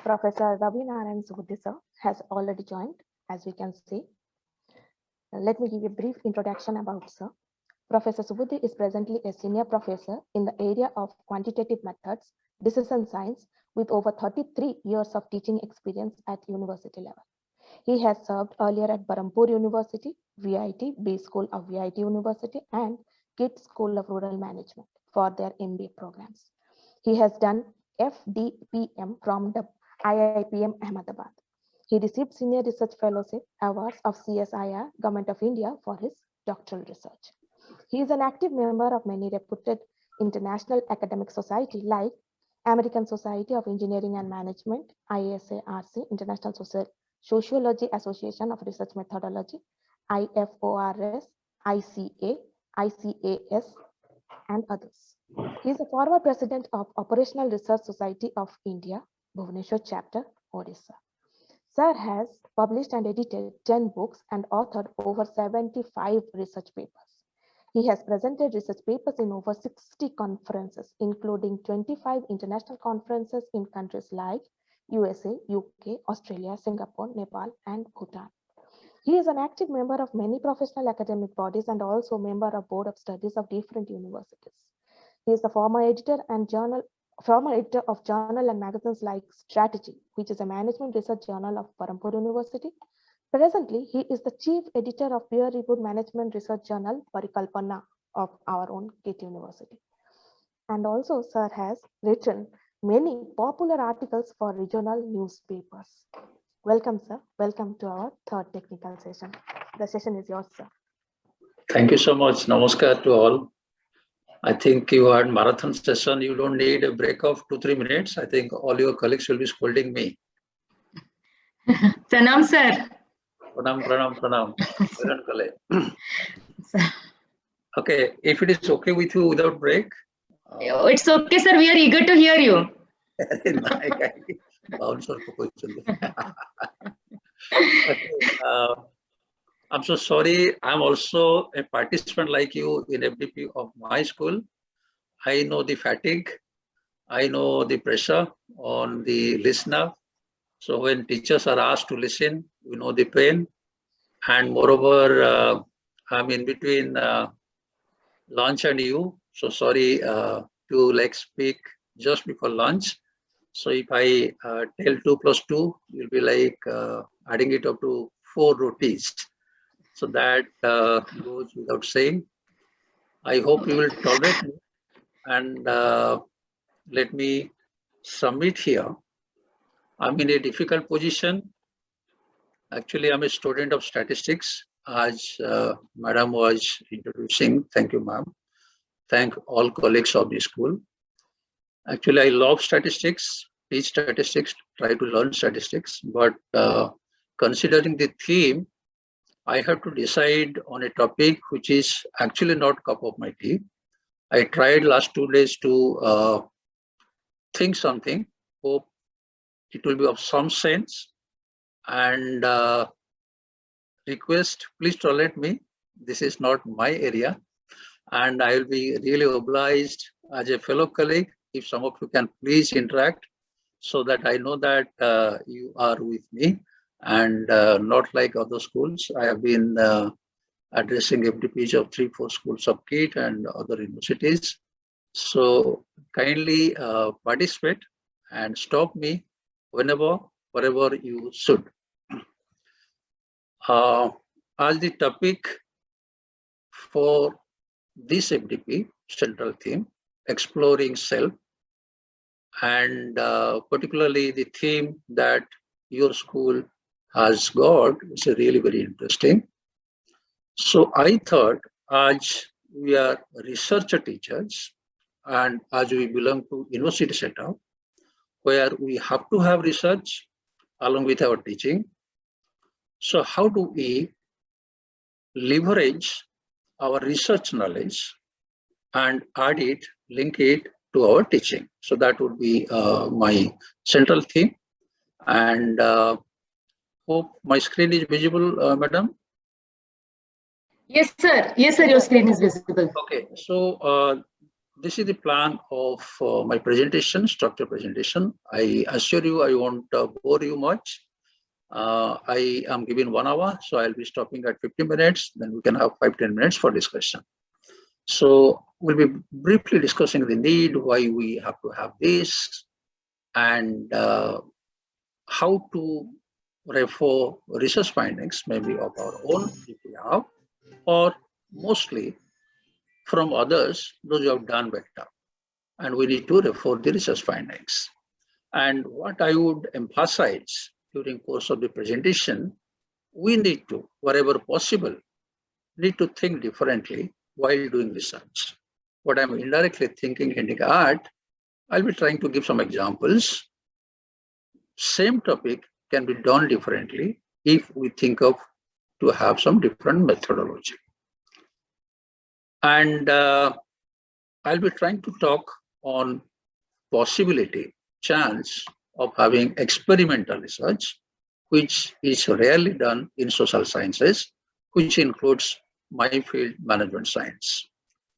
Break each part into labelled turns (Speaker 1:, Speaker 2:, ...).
Speaker 1: Professor Ravi Narayan Subudhi sir has already joined, as we can see. Let me give a brief introduction about sir. Professor Subudhi is presently a senior professor in the area of quantitative methods, decision science, with over 33 years of teaching experience at university level. He has served earlier at Barampur University, VIT, B School of VIT University, and KIT School of Rural Management for their MBA programs. He has done FDPM from the IIPM Ahmedabad. He received Senior Research Fellowship Awards of CSIR, Government of India, for his doctoral research. He is an active member of many reputed international academic societies like American Society of Engineering and Management, ISARC, International Sociology Association of Research Methodology, IFORS, ICA, ICAS, and others. He is a former president of Operational Research Society of India, Bhubaneswar chapter, Odisha. Sir has published and edited 10 books and authored over 75 research papers. He has presented research papers in over 60 conferences, including 25 international conferences in countries like USA, UK, Australia, Singapore, Nepal, and Bhutan. He is an active member of many professional academic bodies and also member of board of studies of different universities. He is the former editor of journal and magazines like Strategy, which is a management research journal of Barampur University. Presently, he is the chief editor of peer-reviewed management research journal Parikalpana of our own KIT University. And also, sir has written many popular articles for regional newspapers. Welcome, sir. Welcome to our third technical session. The session is yours, sir.
Speaker 2: Thank you so much. Namaskar to all. I think you had marathon session. You don't need a break of 2-3 minutes. I think all your colleagues will be scolding me.
Speaker 3: Pranam, sir.
Speaker 2: Pranam. Okay, if it is okay with you without break.
Speaker 3: It's okay, sir. We are eager to hear you.
Speaker 2: Okay, I'm so sorry. I'm also a participant like you in FDP of my school. I know the fatigue. I know the pressure on the listener. So when teachers are asked to listen, we know the pain. And moreover, I'm in between lunch and you. So sorry to speak just before lunch. So if I tell 2 + 2, you'll be adding it up to 4 rotis. So that goes without saying. I hope you will tolerate me and let me submit here. I'm in a difficult position. Actually, I'm a student of statistics, as Madam was introducing. Thank you, ma'am. Thank all colleagues of the school. Actually, I love statistics, teach statistics, try to learn statistics, but considering the theme, I have to decide on a topic which is actually not cup of my tea. I tried last 2 days to think something, hope it will be of some sense, and request, please tolerate me. This is not my area, and I will be really obliged as a fellow colleague if some of you can please interact so that I know that you are with me and not like other schools. I have been addressing FDPs of 3-4 schools of KIT and other universities. So kindly participate and stop me wherever you should. As the topic for this FDP, central theme, exploring self, and particularly the theme that your school has got is really very interesting. So I thought, as we are researcher teachers and as we belong to university setup, where we have to have research along with our teaching, so how do we leverage our research knowledge and add it, link it to our teaching? So that would be my central theme. And hope my screen is visible, madam.
Speaker 3: Yes, sir. Yes, sir. Your screen is visible.
Speaker 2: Okay. So this is the plan of my presentation, structure presentation. I assure you I won't bore you much. I am given 1 hour, so I'll be stopping at 50 minutes. Then we can have 5-10 minutes for discussion. So we'll be briefly discussing the need, why we have to have this, and how to refer research findings, maybe of our own if we have, or mostly from others, those who have done better. And we need to refer the research findings. And what I would emphasize during course of the presentation, we need to, wherever possible, need to think differently while doing research. What I'm indirectly thinking in art, I'll be trying to give some examples. Same topic can be done differently if we think of to have some different methodology. And I'll be trying to talk on possibility, chance of having experimental research, which is rarely done in social sciences, which includes my field, management science.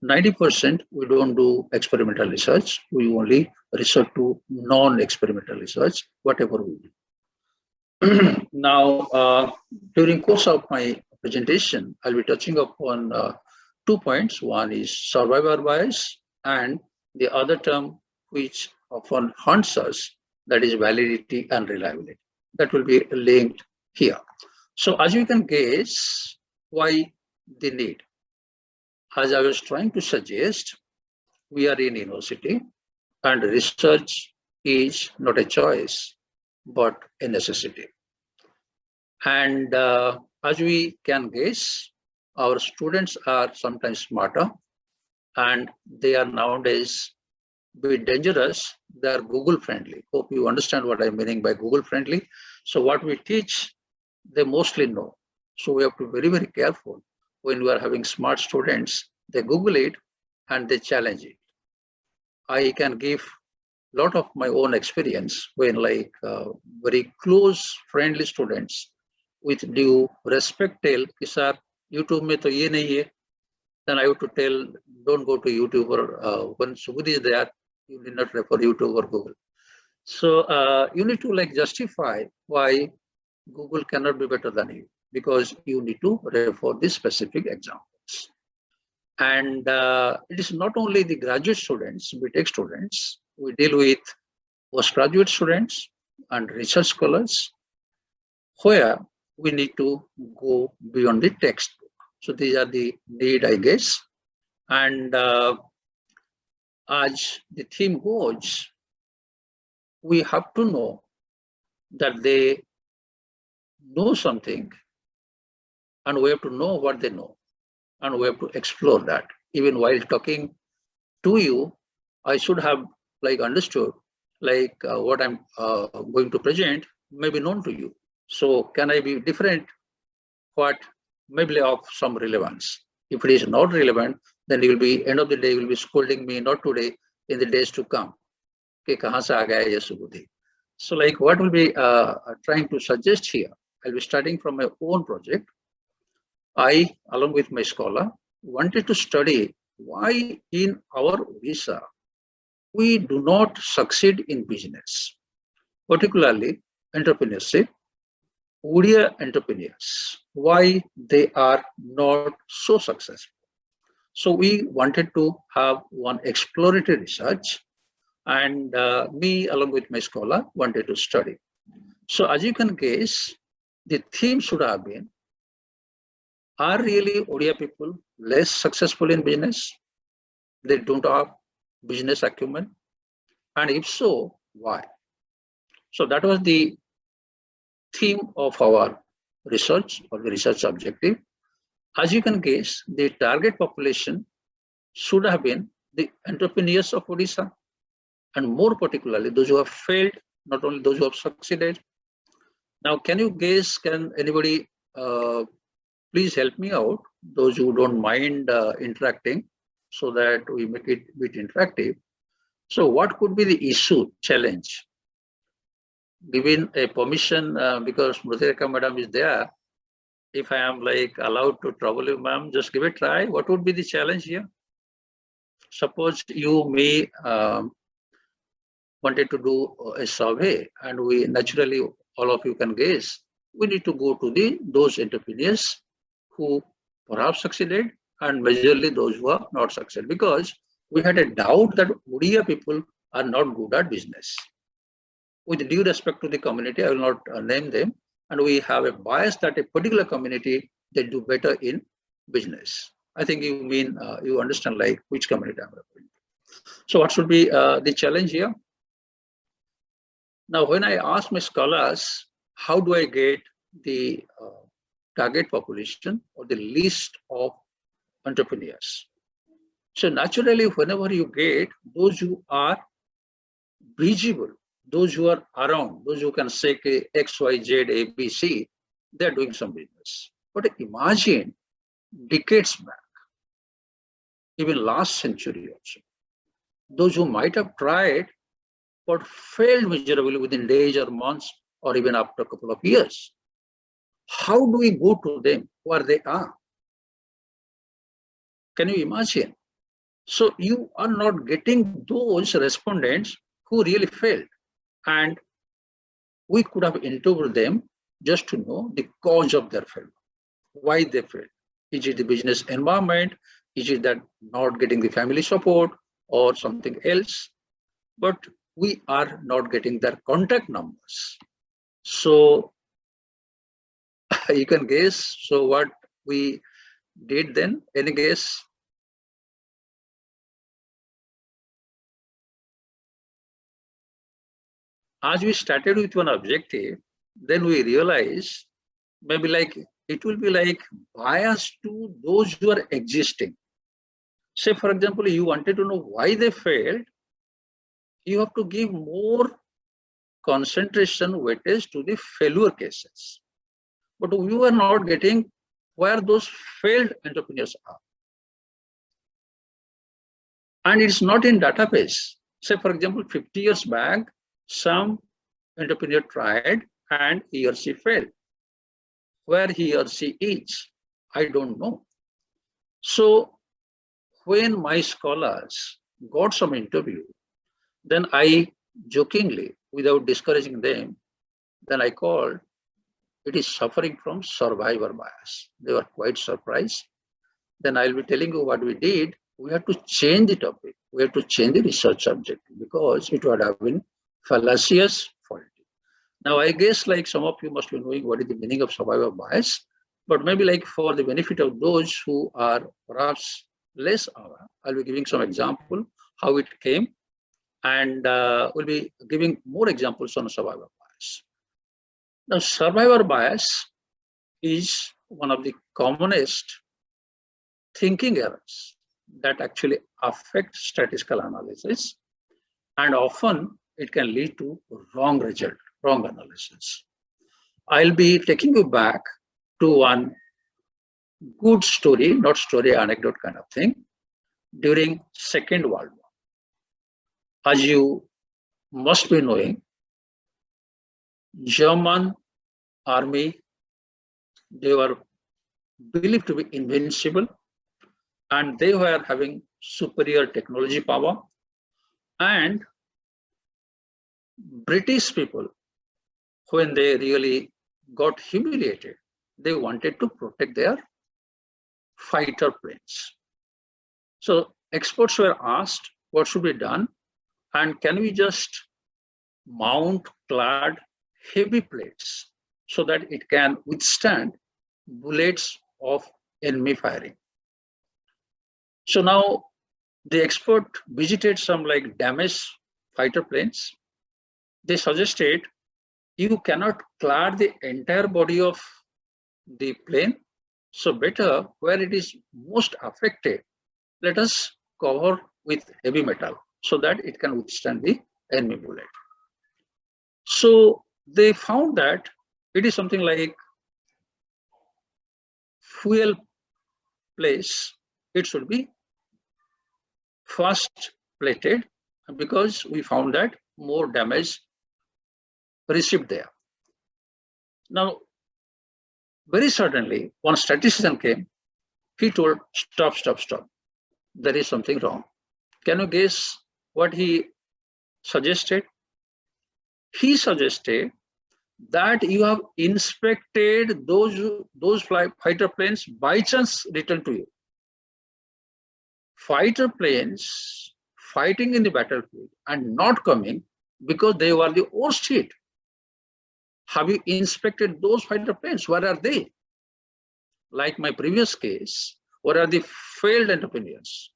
Speaker 2: 90% we don't do experimental research. We only resort to non-experimental research, whatever we do. Now, during course of my presentation, I'll be touching upon 2 points. One is survivor bias, and the other term which often haunts us, that is validity and reliability. That will be linked here. So as you can guess, why the need? As I was trying to suggest, we are in university and research is not a choice, but a necessity. And as we can guess, our students are sometimes smarter and they are nowadays a bit dangerous. They are Google friendly. Hope you understand what I'm meaning by Google friendly. So what we teach, they mostly know. So we have to be very, very careful when we are having smart students. They Google it and they challenge it. I can give a lot of my own experience when like very close friendly students with due respect tell, sir, YouTube mein to ye nahi hai. Then I have to tell, don't go to YouTube or when Subudhi is there, you need not refer YouTube or Google. So you need to like justify why Google cannot be better than you, because you need to refer these specific examples. And it is not only the graduate students, BTech students, we deal with postgraduate students and research scholars, where we need to go beyond the textbook. So these are the need, I guess. And as the theme goes, we have to know that they know something, and we have to know what they know, and we have to explore that. Even while talking to you, I should have like understood like what I'm going to present may be known to you. So can I be different? What may be of some relevance? If it is not relevant, then you will be end of the day, you will be scolding me, not today, in the days to come. So like what will be trying to suggest here, I'll be starting from my own project. I, along with my scholar, wanted to study why in our Odisha, we do not succeed in business, particularly entrepreneurship. Odia entrepreneurs, why they are not so successful. So we wanted to have one exploratory research, and me along with my scholar wanted to study. So as you can guess, the theme should have been, are really Odia people less successful in business? They don't have business acumen? And if so, why? So that was the theme of our research or the research objective. As you can guess, the target population should have been the entrepreneurs of Odisha, and more particularly those who have failed, not only those who have succeeded. Now, can you guess, can anybody please help me out, those who don't mind interacting, so that we make it a bit interactive. So what could be the issue, challenge? Given a permission, because Mrutireka madam is there, if I am like allowed to trouble you, ma'am, just give it a try. What would be the challenge here? suppose you may wanted to do a survey, and we naturally, all of you can guess, we need to go to those entrepreneurs who perhaps succeeded and majorly those who have not succeeded, because we had a doubt that Odia people are not good at business. With due respect to the community, I will not name them, and we have a bias that a particular community, they do better in business. I think you mean, you understand like which community I'm referring to. So what should be the challenge here? Now, when I ask my scholars, how do I get the target population or the list of entrepreneurs? So naturally, whenever you get those who are visible, those who are around, those who can say X, Y, Z, A, B, C, they're doing some business. But imagine decades back, even last century also, those who might have tried but failed miserably within days or months or even after a couple of years. How do we go to them where they are? Can you imagine? So you are not getting those respondents who really failed. And we could have interviewed them just to know the cause of their failure, why they failed. Is it the business environment? Is it that not getting the family support or something else? But we are not getting their contact numbers. So you can guess. So what we did then, any guess? As we started with one objective, then we realized maybe like it will be like bias to those who are existing. Say, for example, you wanted to know why they failed, you have to give more concentration weightage to the failure cases. But we were not getting where those failed entrepreneurs are. And it's not in database. Say, for example, 50 years back, some entrepreneur tried and he or she failed. Where he or she is, I don't know. So when my scholars got some interview, then I jokingly, without discouraging them, then I called, it is suffering from survivor bias. They were quite surprised. Then I'll be telling you what we did. We had to change the topic. We had to change the research subject because it would have been fallacious, faulty. Now, I guess like some of you must be knowing what is the meaning of survivor bias, but maybe like for the benefit of those who are perhaps less aware, I'll be giving some example how it came, and we'll be giving more examples on survivor bias. Now, survivor bias is one of the commonest thinking errors that actually affect statistical analysis, and often it can lead to wrong result, wrong analysis. I'll be taking you back to one good story, not story, anecdote kind of thing, during Second World War. As you must be knowing, German army, they were believed to be invincible, and they were having superior technology power. And British people, when they really got humiliated, they wanted to protect their fighter planes. So experts were asked what should be done, and can we just mount clad heavy plates so that it can withstand bullets of enemy firing. So now the expert visited some like damaged fighter planes. They suggested you cannot clad the entire body of the plane. So better where it is most affected, let us cover with heavy metal so that it can withstand the enemy bullet. So they found that it is something like fuel place, it should be first plated, because we found that more damage received there. Now, very suddenly, one statistician came, he told, stop. There is something wrong. Can you guess what he suggested? He suggested that you have inspected those fighter planes by chance returned to you. Fighter planes fighting in the battlefield and not coming because they were the worst hit. Have you inspected those fighter planes? Where are they? Like my previous case, where are the failed entrepreneurs?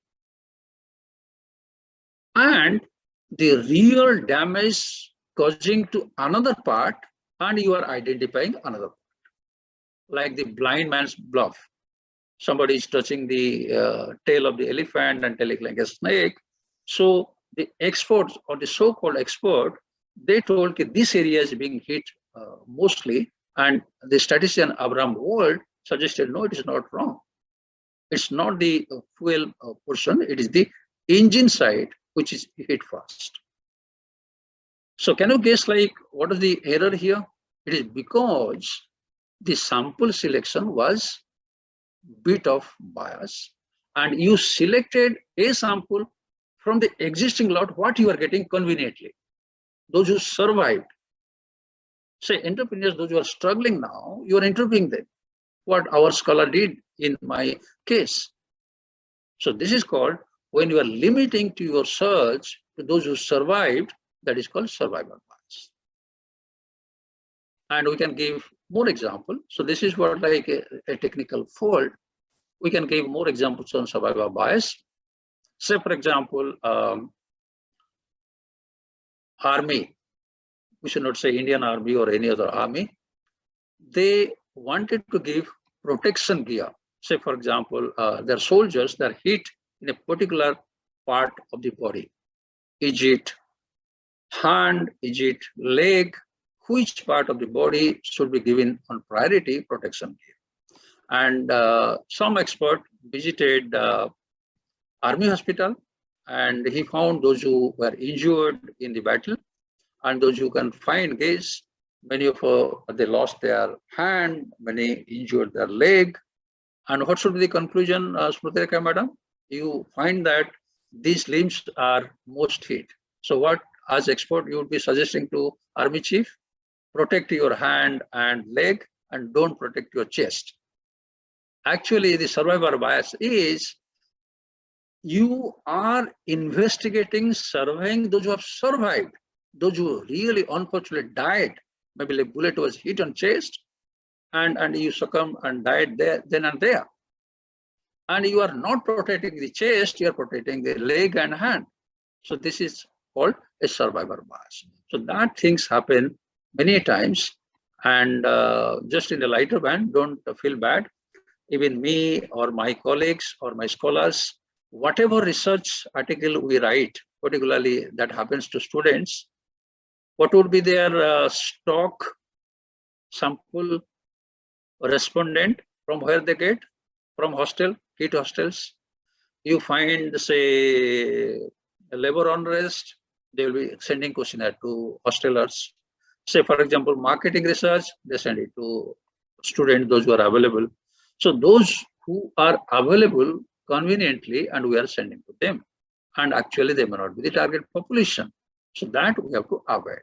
Speaker 2: And the real damage causing to another part, and you are identifying another part. Like the blind man's bluff. Somebody is touching the tail of the elephant and telling like a snake. So the experts or the so-called expert, they told that this area is being hit mostly, and the statistician Abraham Wald suggested, no, it is not wrong. It's not the fuel portion, it is the engine side which is hit first. So can you guess like what is the error here? It is because the sample selection was bit of bias, and you selected a sample from the existing lot what you are getting conveniently. Those who survived, say entrepreneurs, those who are struggling now, you are interviewing them, what our scholar did in my case. So this is called, when you are limiting to your search to those who survived, that is called survivor bias. And we can give more examples. So this is what like a technical fault. We can give more examples on survivor bias. Say, for example, army, we should not say Indian Army or any other army. They wanted to give protection gear. Say, for example, their soldiers, they're hit in a particular part of the body. Is it hand? Is it leg? Which part of the body should be given on priority protection gear? And some expert visited army hospital, and he found those who were injured in the battle, and those who can find case, many of they lost their hand, many injured their leg. And what should be the conclusion, Smriti Rekha madam? You find that these limbs are most hit. So what, as expert, you would be suggesting to army chief? Protect your hand and leg and don't protect your chest. Actually, the survivor bias is you are investigating, surveying those who have survived, those who really unfortunately died. Maybe a bullet was hit on chest and you succumb and died there, then and there. And you are not protecting the chest, you are protecting the leg and hand. So this is called a survivor bias. So that things happen many times, and just in the lighter band, don't feel bad. Even me or my colleagues or my scholars, whatever research article we write, particularly that happens to students, what would be their stock sample respondent from where they get? From hostel, KIIT hostels. You find, say, a labor unrest, they will be sending questionnaire to hostelers. Say, for example, marketing research, they send it to students, those who are available. So those who are available conveniently, and we are sending to them. And actually, they may not be the target population. So that we have to avoid.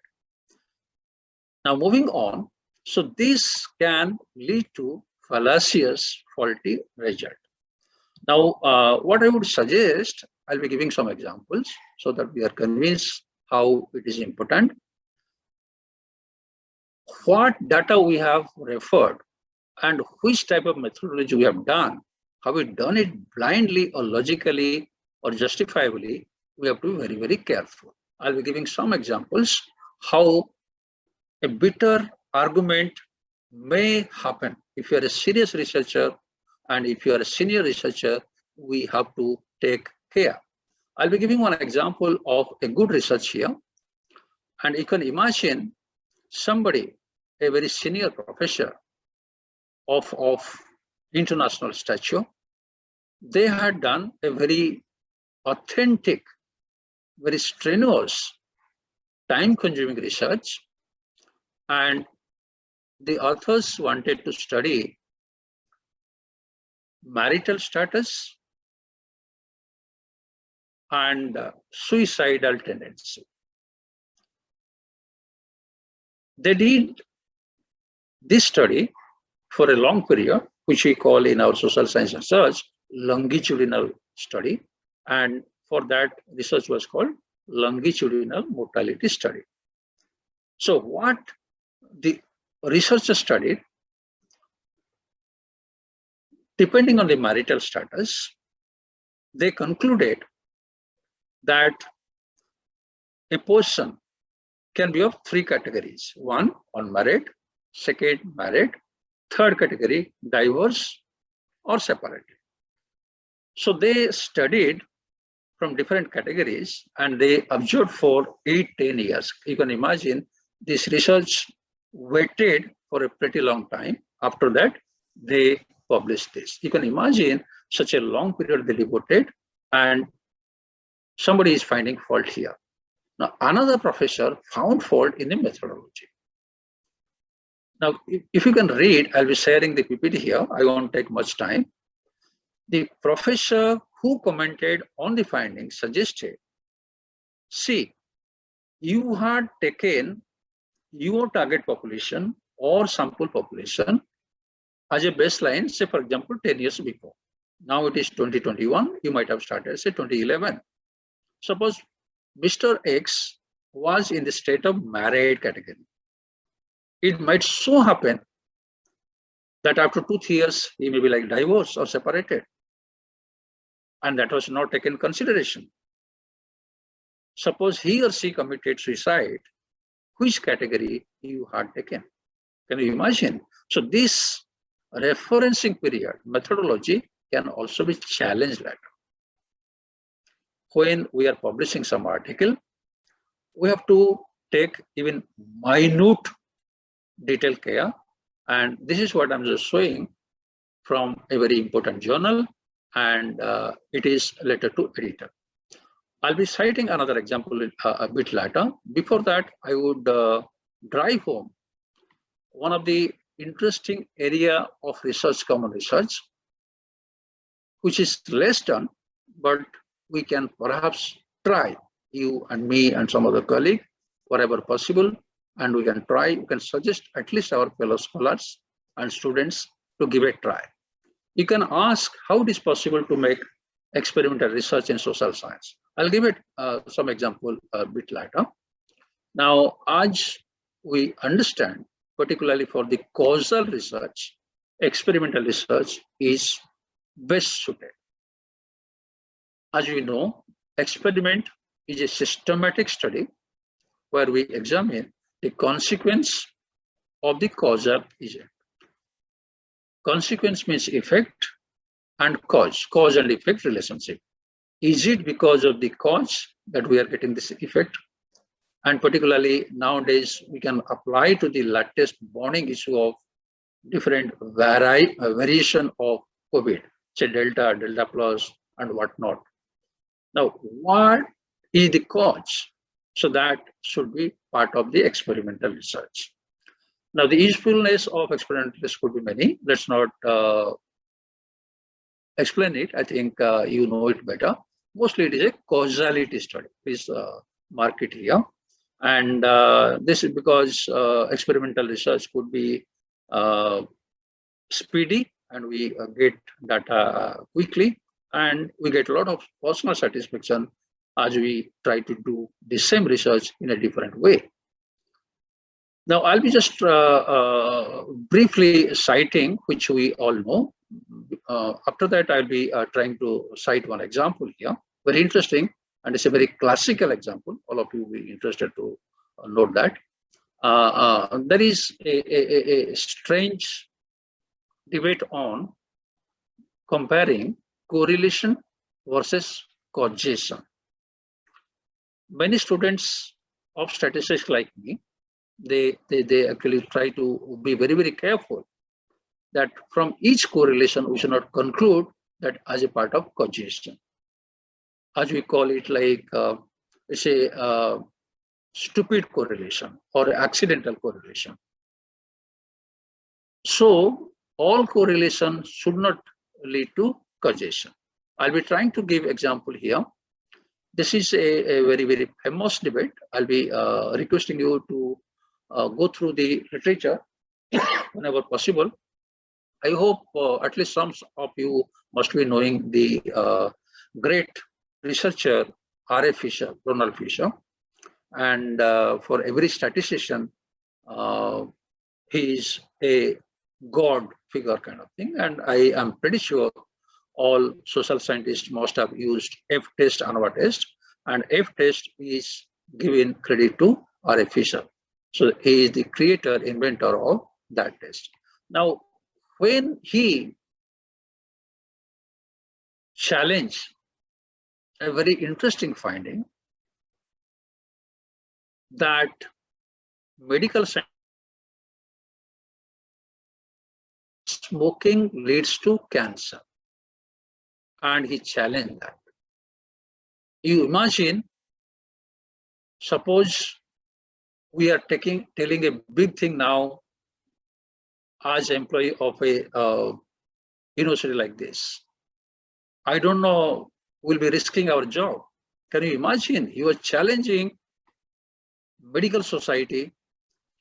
Speaker 2: Now, moving on. So this can lead to fallacious, faulty result. Now, what I would suggest, I'll be giving some examples so that we are convinced how it is important. What data we have referred and which type of methodology we have done, have we done it blindly or logically or justifiably, we have to be very, very careful. I'll be giving some examples how a bitter argument may happen. If you are a serious researcher and if you are a senior researcher, we have to take care. I'll be giving one example of a good research here. And you can imagine somebody, a very senior professor of international stature, they had done a very authentic, very strenuous, time-consuming research, and the authors wanted to study marital status, and suicidal tendency. They did this study for a long period, which we call in our social science research longitudinal study, and for that research was called longitudinal mortality study. So what the researchers studied, depending on the marital status, they concluded that a person can be of three categories. One, unmarried; second, married; third category, divorced or separated. So they studied from different categories and they observed for 8-10 years. You can imagine this research waited for a pretty long time. After that, they published this. You can imagine such a long period they devoted, and somebody is finding fault here. Now, another professor found fault in the methodology. Now, if you can read, I'll be sharing the PPT here. I won't take much time. The professor who commented on the findings suggested, see, you had taken your target population or sample population as a baseline, say for example, 10 years before. Now it is 2021, you might have started, say 2011. Suppose Mr. X was in the state of married category. It might so happen that after 2-3 years, he may be like divorced or separated. And that was not taken into consideration. Suppose he or she committed suicide, which category you had taken? Can you imagine? So this referencing period methodology can also be challenged later. When we are publishing some article, we have to take even minute detailed care. And this is what I'm just showing from a very important journal, and it is letter to editor. I'll be citing another example a bit later. Before that, I would drive home one of the interesting area of research, common research, which is less done, but we can perhaps try, you and me and some other colleague, wherever possible, and we can try, we can suggest at least our fellow scholars and students to give a try. You can ask how it is possible to make experimental research in social science. I'll give it some example a bit later. Now, as we understand, particularly for the causal research, experimental research is best suited. As we know, experiment is a systematic study where we examine the consequence of the causal agent. Consequence means effect, and cause and effect relationship. Is it because of the cause that we are getting this effect? And particularly nowadays, we can apply to the latest burning issue of different variation of COVID, say Delta, Delta plus, and whatnot. Now, what is the cause? So that should be part of the experimental research. Now, the usefulness of experimental research could be many. Let's not explain it. I think you know it better. Mostly it is a causality study. Please mark it here. And this is because experimental research could be speedy, and we get data quickly, and we get a lot of personal satisfaction as we try to do the same research in a different way. Now, I'll be just briefly citing, which we all know. After that, I'll be trying to cite one example here. Very interesting, and it's a very classical example. All of you will be interested to note that. There is a strange debate on comparing correlation versus causation. Many students of statistics like me, they actually try to be very, very careful that from each correlation we should not conclude that as a part of causation. As we call it, like it's a stupid correlation or accidental correlation. So all correlation should not lead to causation. I'll be trying to give example here. This is a very, very famous debate. I'll be requesting you to go through the literature whenever possible. I hope at least some of you must be knowing the great researcher R.A. Fisher, Ronald Fisher. And for every statistician, he is a God figure kind of thing. And I am pretty sure all social scientists must have used F-test, ANOVA test, and F-test is given credit to R.A. Fisher. So he is the creator, inventor of that test. Now, when he challenged a very interesting finding that medical science, smoking leads to cancer, and he challenged that. You imagine, suppose we are telling a big thing now as employee of a university like this. I don't know, we'll be risking our job. Can you imagine? You are challenging medical society,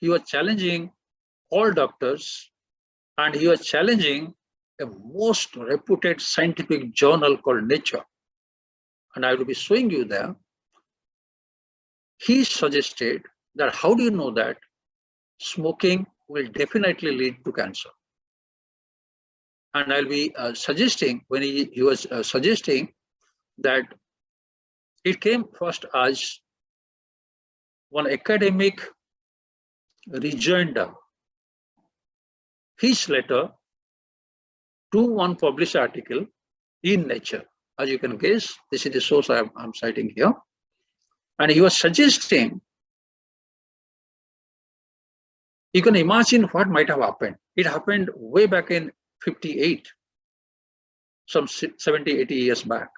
Speaker 2: you are challenging all doctors, and you are challenging a most reputed scientific journal called Nature. And I will be showing you there. He suggested that how do you know that smoking will definitely lead to cancer? And I'll be suggesting, when he was suggesting that it came first as one academic rejoinder, his letter to one published article in Nature. As you can guess, this is the source I'm citing here. And he was suggesting, you can imagine what might have happened. It happened way back in 58, some 70, 80 years back.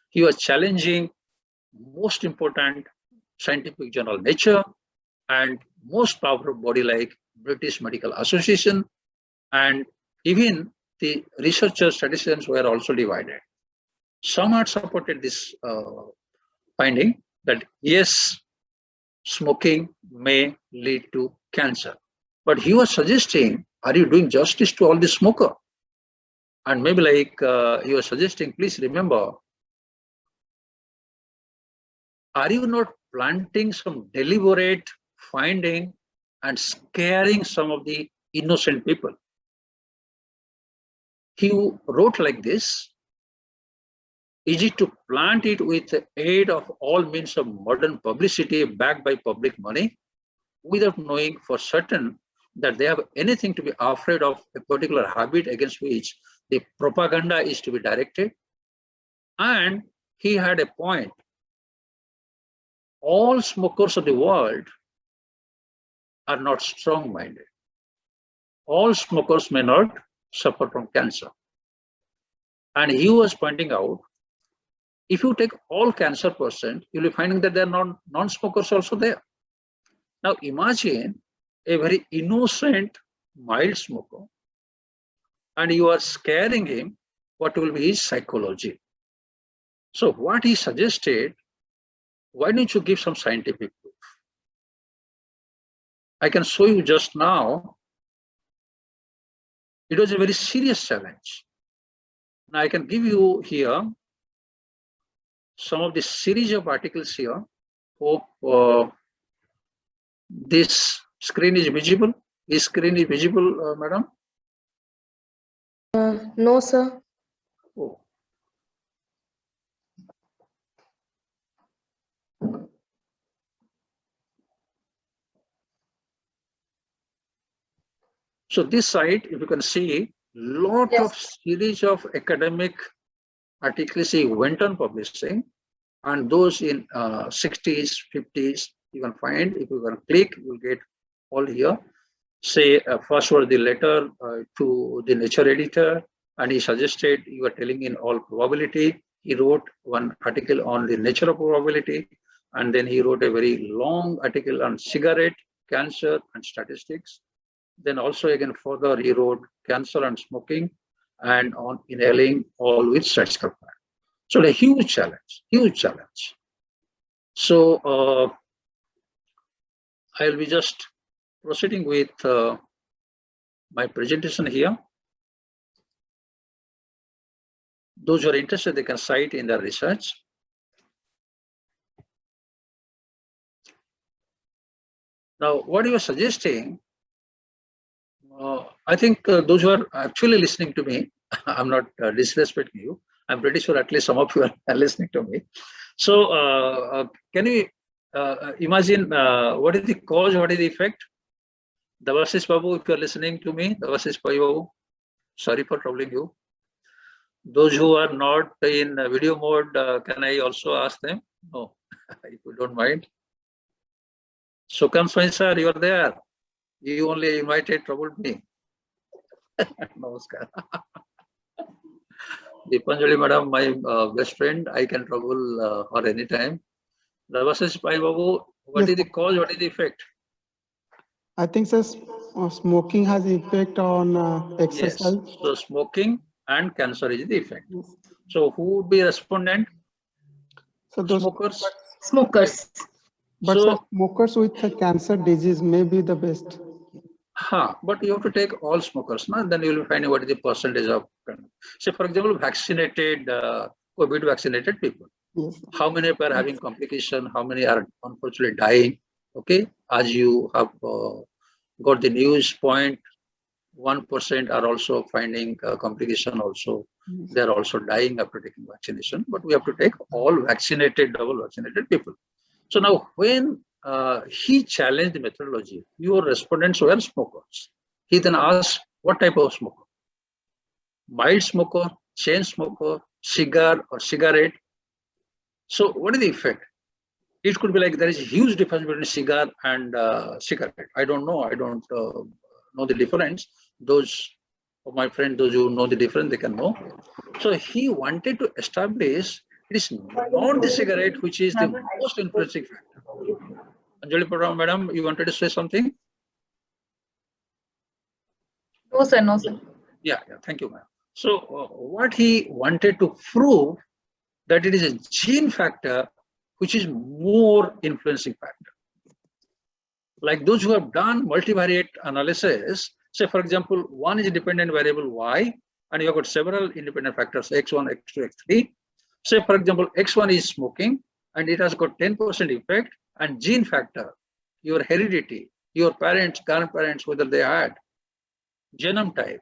Speaker 2: He was challenging most important scientific journal Nature and most powerful body like British Medical Association, and even the researchers, statisticians were also divided. Some had supported this finding that yes, smoking may lead to cancer. But he was suggesting, are you doing justice to all the smoker? And maybe like he was suggesting, please remember, are you not planting some deliberate finding and scaring some of the innocent people? He wrote like this: is it to plant it with the aid of all means of modern publicity backed by public money, without knowing for certain that they have anything to be afraid of, a particular habit against which the propaganda is to be directed? And he had a point. All smokers of the world are not strong-minded. All smokers may not suffer from cancer. And he was pointing out, if you take all cancer percent, you'll be finding that there are non-smokers also there. Now imagine a very innocent, mild smoker, and you are scaring him, what will be his psychology? So what he suggested, why don't you give some scientific proof? I can show you just now. It was a very serious challenge. Now I can give you here some of the series of articles here. Hope this screen is visible. This screen is visible, madam?
Speaker 1: No, sir.
Speaker 2: Oh. So this site, if you can see, lot of series of academic articles he went on publishing, and those in 60s, 50s, you can find, if you can click, you will get all here. Say first was the letter to the Nature editor, and he suggested, you are telling in all probability. He wrote one article on the nature of probability, and then he wrote a very long article on cigarette, cancer, and statistics. Then also again further he wrote cancer and smoking and on inhaling, all with statistical fact. So a huge challenge, huge challenge. So I'll be just proceeding with my presentation here. Those who are interested, they can cite in their research. Now, what you are suggesting, I think those who are actually listening to me, I'm not disrespecting you. I'm pretty sure at least some of you are listening to me. So can you imagine what is the cause, what is the effect? Devashish Babu, if you are listening to me, Devashish Babu, sorry for troubling you. Those who are not in video mode, can I also ask them? No, if you don't mind. Sukam Swami sir, you are there. You only invited, troubled me. Namaskar. Deepanjali madam, my best friend, I can trouble her anytime. Devashish Babu, what
Speaker 4: Yes.
Speaker 2: is the cause, what is the effect?
Speaker 4: I think sir, smoking has effect on
Speaker 2: Yes,
Speaker 4: exercise.
Speaker 2: so smoking and cancer is the effect.
Speaker 4: Yes.
Speaker 2: So who would be respondent?
Speaker 4: So those
Speaker 2: Smokers.
Speaker 3: Smokers.
Speaker 4: but
Speaker 2: So,
Speaker 4: sir, smokers with the cancer disease may be the best.
Speaker 2: but you have to take all smokers, no? Then you will find what is the percentage of, say for example, vaccinated, COVID vaccinated people.
Speaker 4: Yes.
Speaker 2: How many are having complication? How many are unfortunately dying? Okay, as you have got the news point, 1% are also finding complication also.
Speaker 4: Yes.
Speaker 2: They are also dying after taking vaccination, but we have to take all vaccinated, double vaccinated people. So now when he challenged the methodology, your respondents were smokers. He then asked, what type of smoker? Mild smoker, chain smoker, cigar or cigarette. So what is the effect? It could be like there is a huge difference between cigar and cigarette. I don't know. I don't know the difference. Those of my friends, those who know the difference, they can know. So he wanted to establish it is not the cigarette which is the most influencing factor. Anjali Pradhan, madam, you wanted to say something?
Speaker 3: No, sir. No, sir.
Speaker 2: Yeah, thank you, ma'am. So what he wanted to prove that it is a gene factor which is more influencing factor. Like those who have done multivariate analysis, say for example, one is a dependent variable Y, and you have got several independent factors, X1, X2, X3. Say for example, X1 is smoking, and it has got 10% effect, and gene factor, your heredity, your parents, grandparents, whether they had genome type,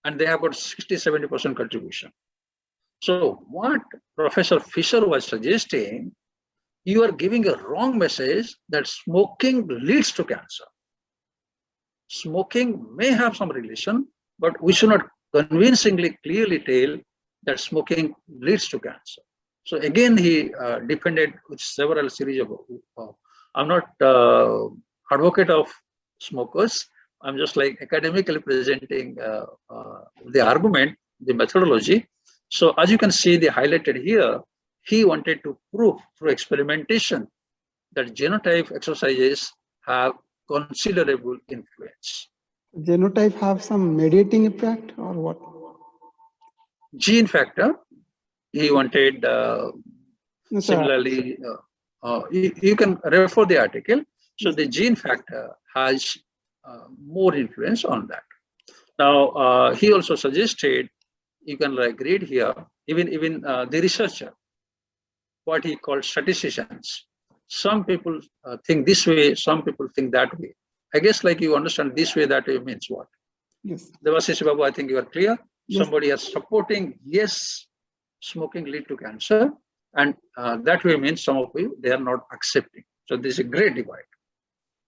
Speaker 2: and they have got 60-70% contribution. So what Professor Fisher was suggesting, you are giving a wrong message that smoking leads to cancer. Smoking may have some relation, but we should not convincingly clearly tell that smoking leads to cancer. So again, he defended with several series of, I'm not advocate of smokers. I'm just like academically presenting the argument, the methodology. So as you can see, the highlighted here, he wanted to prove through experimentation that genotype exercises have considerable influence.
Speaker 4: Genotype have some mediating effect or what?
Speaker 2: Gene factor, he wanted
Speaker 4: No, sir.
Speaker 2: similarly, you can refer the article. So the gene factor has more influence on that. Now, he also suggested, you can like read here, even the researcher, what he called statisticians. Some people think this way, some people think that way. I guess like you understand this way, that way means what?
Speaker 4: Yes.
Speaker 2: Devashish Babu, I think you are clear.
Speaker 4: Yes.
Speaker 2: Somebody is supporting, yes, smoking lead to cancer. And that way means some of you, they are not accepting. So this is a great divide.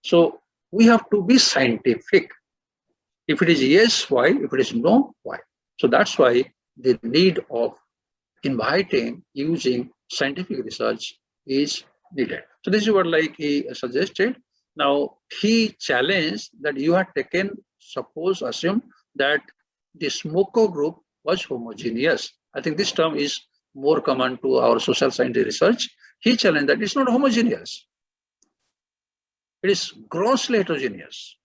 Speaker 2: So we have to be scientific. If it is yes, why? If it is no, why? So that's why the need of inviting, using scientific research is needed. So this is what like he suggested. Now he challenged that you had taken, suppose, assume that the smoker group was homogeneous. I think this term is more common to our social science research. He challenged that it's not homogeneous. It is grossly heterogeneous.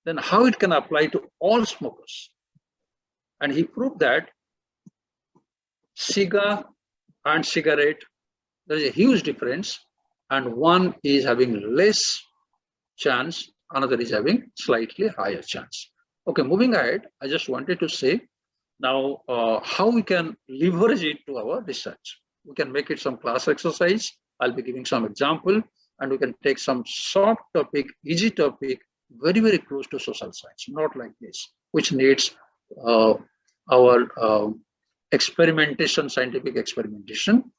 Speaker 2: Then how it can apply to all smokers? And he proved that cigar and cigarette, there is a huge difference. and one is having less chance, another is having slightly higher chance. Okay, moving ahead, I just wanted to say now how we can leverage it to our research. We can make it some class exercise. I'll be giving some example, and we can take some soft topic, easy topic, very, very close to social science, not like this, which needs our experimentation, scientific experimentation,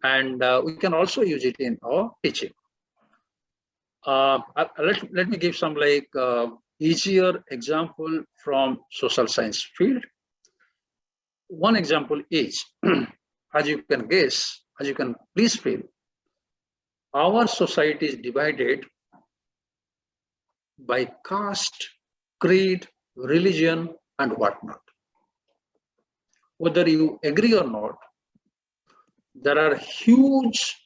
Speaker 2: and we can also use it in our teaching. Let me give some like easier example from social science field. One example is, as you can guess, as you can please feel, our society is divided by caste, creed, religion, and whatnot. Whether you agree or not, there are huge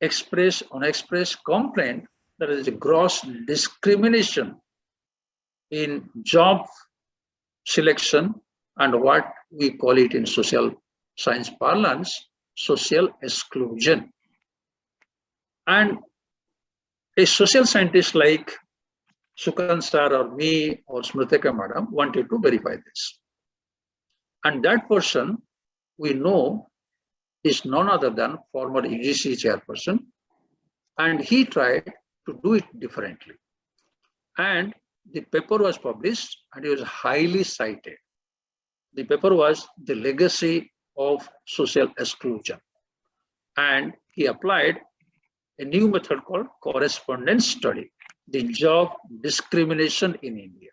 Speaker 2: unexpressed complaint that is a gross discrimination in job selection and what we call it in social science parlance, social exclusion. And a social scientist like Sukant sir or me or Smritika madam wanted to verify this. And that person we know is none other than former UGC chairperson, and he tried to do it differently. And the paper was published and it was highly cited. The paper was The Legacy of Social Exclusion. And he applied a new method called correspondence study, the job discrimination in India.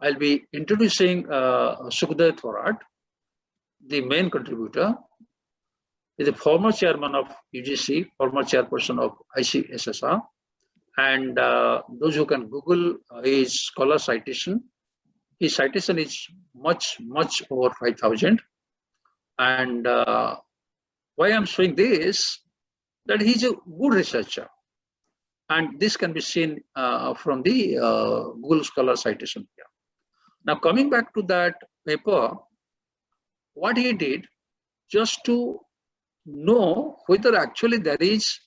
Speaker 2: I'll be introducing Sukhdev Thorat, the main contributor. Is a former chairman of UGC, former chairperson of ICSSR, and those who can Google his scholar citation, his citation is much over 5,000. And why I'm showing this, that he's a good researcher, and this can be seen from the Google Scholar citation here. Now coming back to that paper, what he did, just to know whether actually there is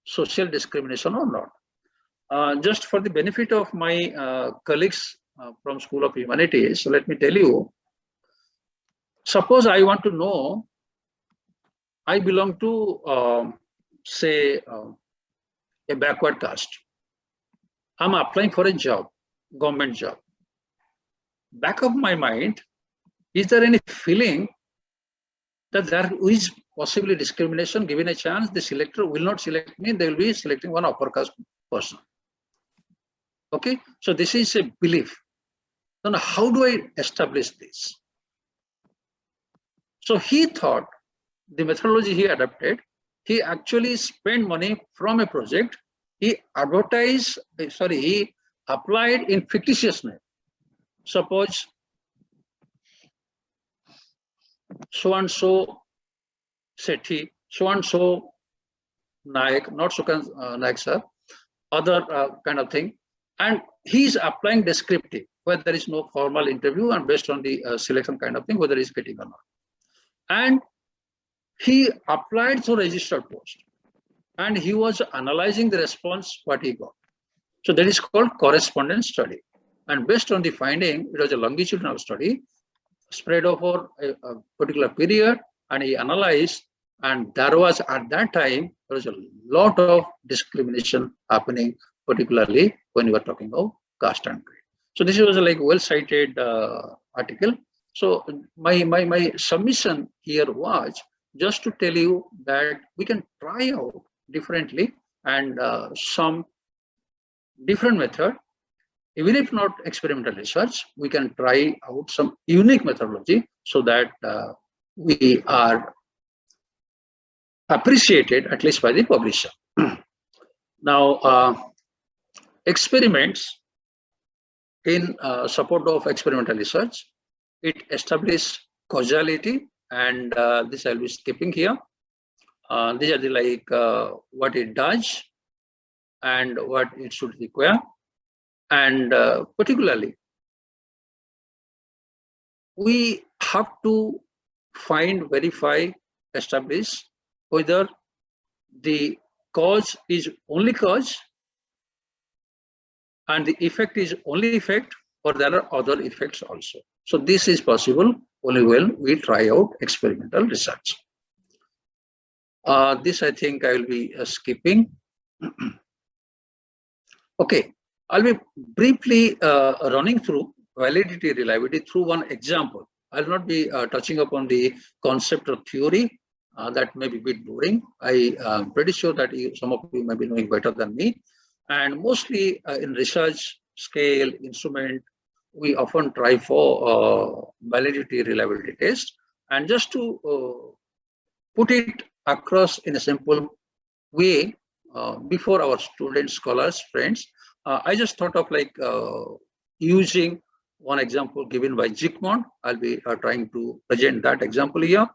Speaker 2: social discrimination or not. Just for the benefit of my colleagues from School of Humanities, so let me tell you, suppose I want to know, I belong to say a backward caste. I'm applying for a job, government job. Back of my mind, is there any feeling that there is possibly discrimination? Given a chance, the selector will not select me, they will be selecting one upper caste person. Okay, so this is a belief. Then how do I establish this? So he thought, the methodology he adapted, he actually spent money from a project, he advertised, he applied in fictitious name. Suppose so and so Sethi, so and so Naik, not Sukant Naik sir, other kind of thing, and he's applying descriptive where there is no formal interview and based on the selection kind of thing, whether he's getting or not. And he applied through registered post, and he was analyzing the response what he got. So that is called correspondence study, and based on the finding, it was a longitudinal study spread over a particular period, and he analyzed, and there was at that time there was a lot of discrimination happening, particularly when you were talking about caste and creed. So this was a like well cited article. So my submission here was just to tell you that we can try out differently and some different method. Even if not experimental research, we can try out some unique methodology so that we are appreciated at least by the publisher. Now, experiments in support of experimental research, it establishes causality, and this I'll be skipping here. These are the like what it does and what it should require. And particularly, we have to find, verify, establish whether the cause is only cause and the effect is only effect, or there are other effects also. So this is possible only when we try out experimental research. This I think I will be skipping. Okay, I'll be briefly running through validity reliability through one example. I'll not be touching upon the concept or theory. That may be a bit boring. I am pretty sure that some of you may be knowing better than me. And mostly in research, scale, instrument, we often try for validity reliability test. And just to put it across in a simple way before our students, scholars, friends, I just thought of like using one example given by Zygmunt. I'll be trying to present that example here.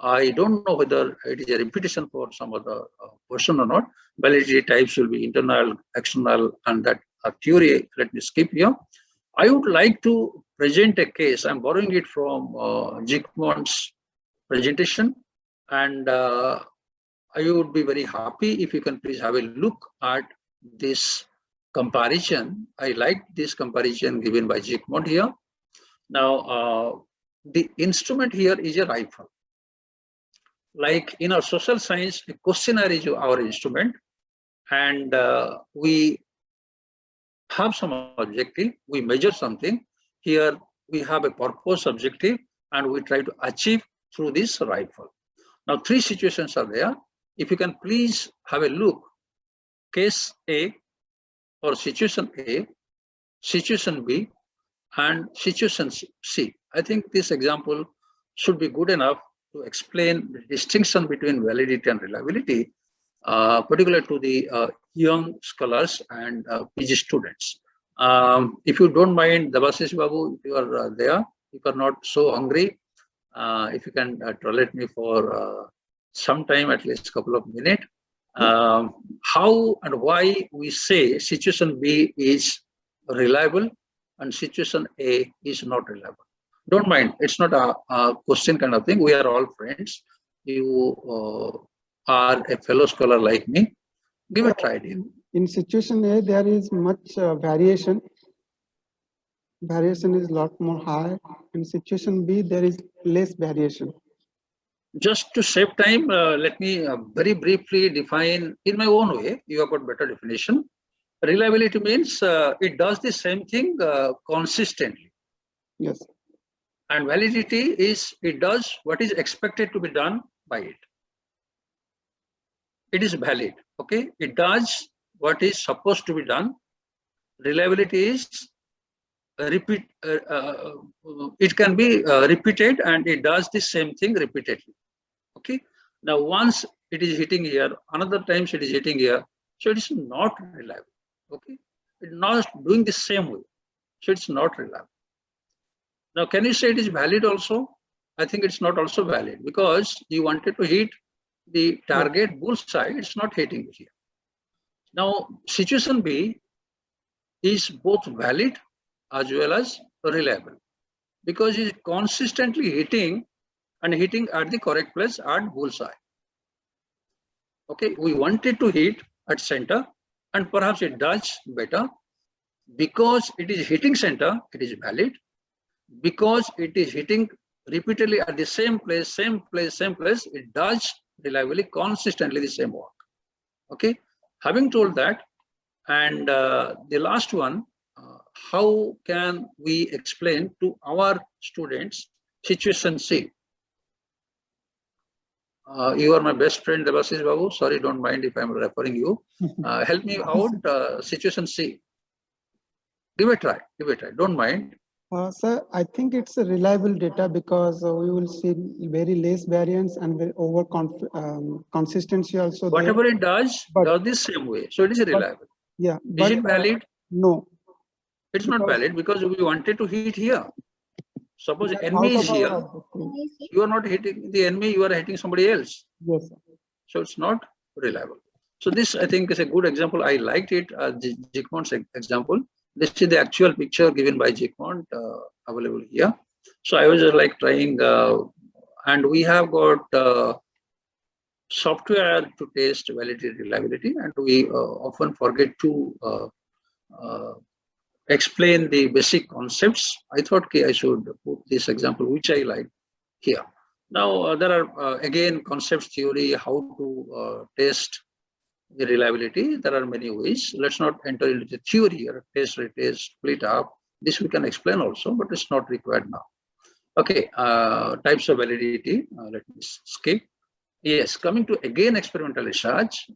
Speaker 2: I don't know whether it is a repetition for some other person or not. Validity types will be internal, external, and that theory, let me skip here. I would like to present a case. I'm borrowing it from Zygmunt's presentation, and I would be very happy if you can please have a look at this comparison. I like this comparison given by Zygmunt here. Now, the instrument here is a rifle. Like in our social science, a questionnaire is our instrument, and we have some objective, we measure something. Here we have a purpose objective, and we try to achieve through this rifle. Now, three situations are there. If you can please have a look, case A or situation A, situation B, and situation C. I think this example should be good enough to explain the distinction between validity and reliability, particularly to the young scholars and PG students. If you don't mind, Debashish Babu, if you are there, if you are not so hungry, if you can tolerate me for some time, at least a couple of minutes, how and why we say situation B is reliable and situation A is not reliable. Don't mind, it's not a question kind of thing. We are all friends. You are a fellow scholar like me. Give a try, dear.
Speaker 4: In situation A, there is much variation. Variation is a lot more high. In situation B, there is less variation.
Speaker 2: Just to save time, let me very briefly define in my own way. You have got better definition. Reliability means it does the same thing consistently.
Speaker 4: Yes.
Speaker 2: And validity is it does what is expected to be done by it. It is valid, okay? It does what is supposed to be done. Reliability is repeat. It can be repeated, and it does the same thing repeatedly. Okay. Now, once it is hitting here, another times it is hitting here, so it is not reliable. Okay, it's not doing the same way, so it's not reliable. Now, can you say it is valid also? I think it's not also valid because you wanted to hit the target bullseye, it's not hitting it here. Now, situation B is both valid as well as reliable because it's consistently hitting and hitting at the correct place at bullseye. Okay, we wanted to hit at center, and perhaps it does better. Because it is hitting center, it is valid. Because it is hitting repeatedly at the same place, it does reliably, consistently the same work. Okay, having told that, and the last one, how can we explain to our students situation C? You are my best friend, Debashish Babu. Sorry, don't mind if I'm referring you. Help me out, situation C. Give it a try, give it a try, don't mind.
Speaker 4: Sir, I think it's a reliable data because we will see very less variance and very over consistency also.
Speaker 2: Whatever it does the same way. So it is reliable.
Speaker 4: Yeah.
Speaker 2: Is it valid?
Speaker 4: No.
Speaker 2: It's not valid because we wanted to hit here. Suppose enemy is here. You are not hitting the enemy, you are hitting somebody else.
Speaker 4: Yes, sir.
Speaker 2: So it's not reliable. So this, I think, is a good example. I liked it, Zygmunt's example. This is the actual picture given by Zygmunt available here. So I was like trying, and we have got software to test validity, reliability, and we often forget to explain the basic concepts. I thought I should put this example, which I like here. Now, there are again concepts, theory, how to test the reliability. There are many ways. Let's not enter into the theory or test, retest, split up. This we can explain also, but it's not required now. Okay, types of validity. Let me skip. Yes, coming to again experimental research,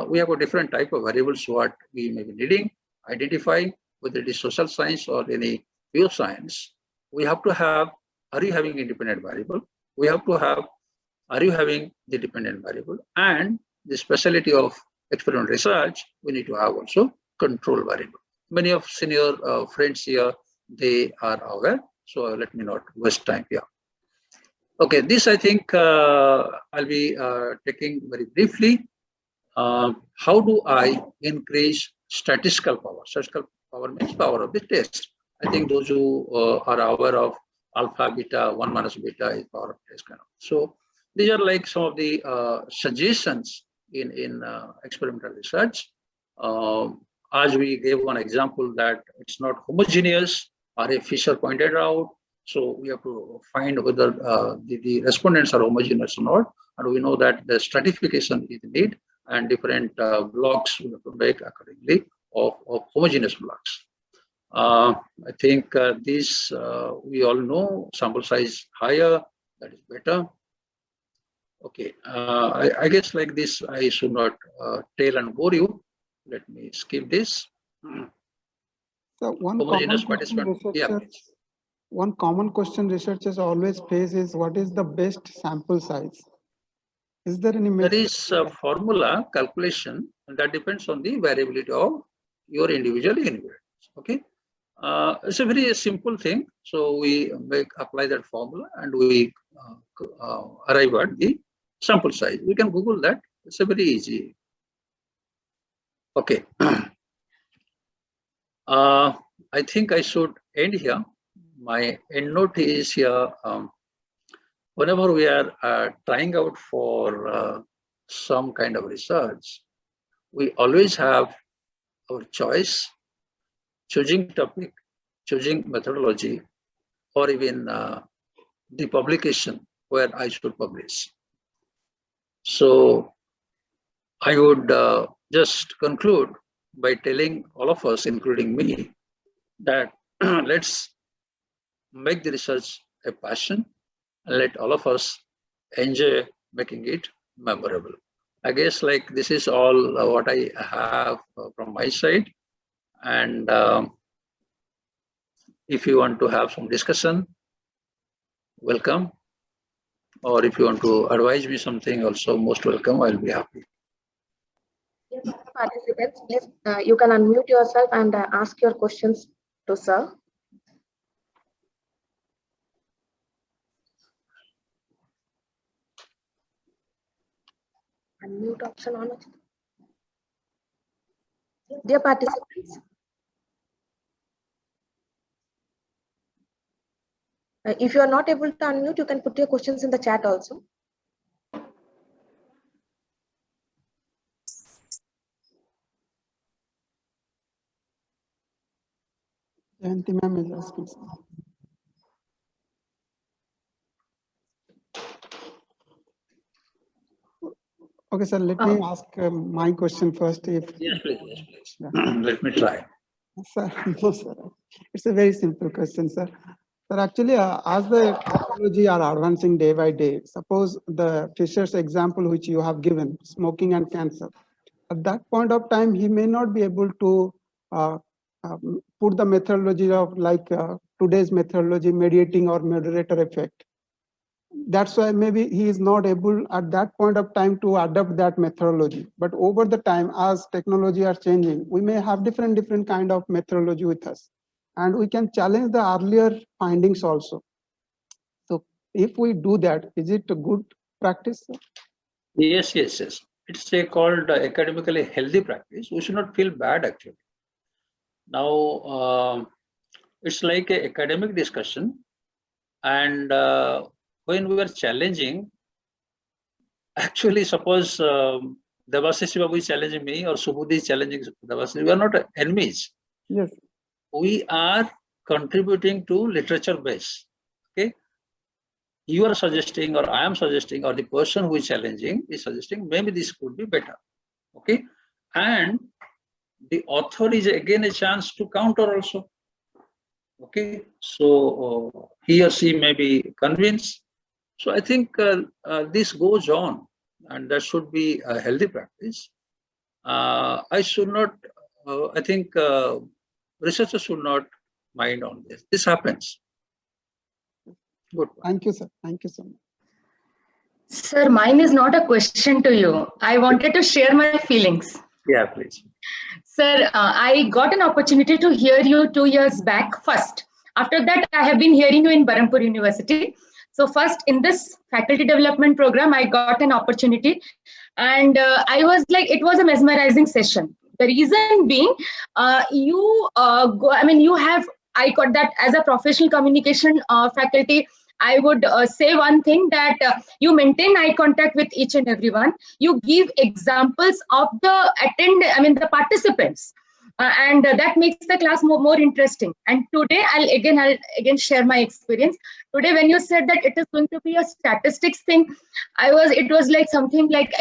Speaker 2: we have a different type of variables what we may be needing, identify whether it is social science or any pure science. We have to have, are you having independent variable? We have to have, are you having the dependent variable? And the specialty of experimental research, we need to have also control variable. Many of senior friends here, they are aware. So let me not waste time here. Okay, this I think I'll be taking very briefly. How do I increase statistical power? Statistical power means power of the test. I think those who are aware of alpha, beta, 1 minus beta is power of test kind of. So these are like some of the suggestions in experimental research. As we gave one example that it's not homogeneous, R.A. Fisher pointed out. So we have to find whether the respondents are homogeneous or not. And we know that the stratification is needed and different blocks we have to make accordingly of homogeneous blocks. I think this we all know, sample size higher, that is better. Okay, I guess like this, I should not tell and bore you. Let me skip this.
Speaker 4: So one
Speaker 2: Homogeneous
Speaker 4: common question
Speaker 2: participant, yeah.
Speaker 4: researchers, one common question researchers always face is what is the best sample size? Is there any
Speaker 2: There
Speaker 4: method?
Speaker 2: is a formula calculation, and that depends on the variability of your individual invariants. Okay, it's a very simple thing. So we apply that formula and we arrive at the sample size. We can Google that. It's a very easy. Okay. I think I should end here. My end note is here. Whenever we are trying out for some kind of research, we always have our choice, choosing topic, choosing methodology, or even the publication where I should publish. So I would just conclude by telling all of us, including me, that let's make the research a passion and let all of us enjoy making it memorable. I guess like this is all what I have from my side. And if you want to have some discussion, welcome. Or if you want to advise me something, also most welcome. I'll be happy.
Speaker 1: Yes, participants, please, you can unmute yourself and ask your questions to sir. Unmute option on. Dear participants, if you are not able to unmute, you can put your questions in the chat also.
Speaker 4: Jayanti ma'am is asking something. Okay, sir, let me ask my question first. If
Speaker 2: Yes, please. Yes, please.
Speaker 4: Yeah.
Speaker 2: Let me try.
Speaker 4: Sir, no, sir. It's a very simple question, sir. Sir, actually, as the technology are advancing day by day, suppose the Fisher's example which you have given, smoking and cancer, at that point of time, he may not be able to put the methodology of like today's methodology, mediating or moderator effect. That's why maybe he is not able at that point of time to adopt that methodology. But over the time, as technology are changing, we may have different kind of methodology with us, and we can challenge the earlier findings also. So if we do that, is it a good practice?
Speaker 2: Yes, yes, yes. It's a called academically healthy practice. We should not feel bad actually. Now, it's like an academic discussion, and when we are challenging, Actually, suppose Devashish Babu is challenging me or Subudhi is challenging Devashish, we are not enemies.
Speaker 4: Yes.
Speaker 2: We are contributing to literature base. Okay. You are suggesting, or I am suggesting, or the person who is challenging is suggesting, maybe this could be better. Okay. And the author is again a chance to counter also. Okay. So he or she may be convinced. So I think this goes on, and that should be a healthy practice. I should not, I think researchers should not mind on this. This happens. Good.
Speaker 4: Thank you, sir. Thank you so much.
Speaker 3: Sir, mine is not a question to you. I wanted to share my feelings.
Speaker 2: Yeah, please.
Speaker 3: Sir, I got an opportunity to hear you 2 years back first. After that, I have been hearing you in Berhampur University. So first, in this faculty development program, I got an opportunity. And I was like, it was a mesmerizing session. The reason being, you have, I got that as a professional communication faculty, I would say one thing that you maintain eye contact with each and everyone. You give examples of the participants. And that makes the class more interesting. And today I'll again share my experience. Today, when you said that it is going to be a statistics thing, it was like something like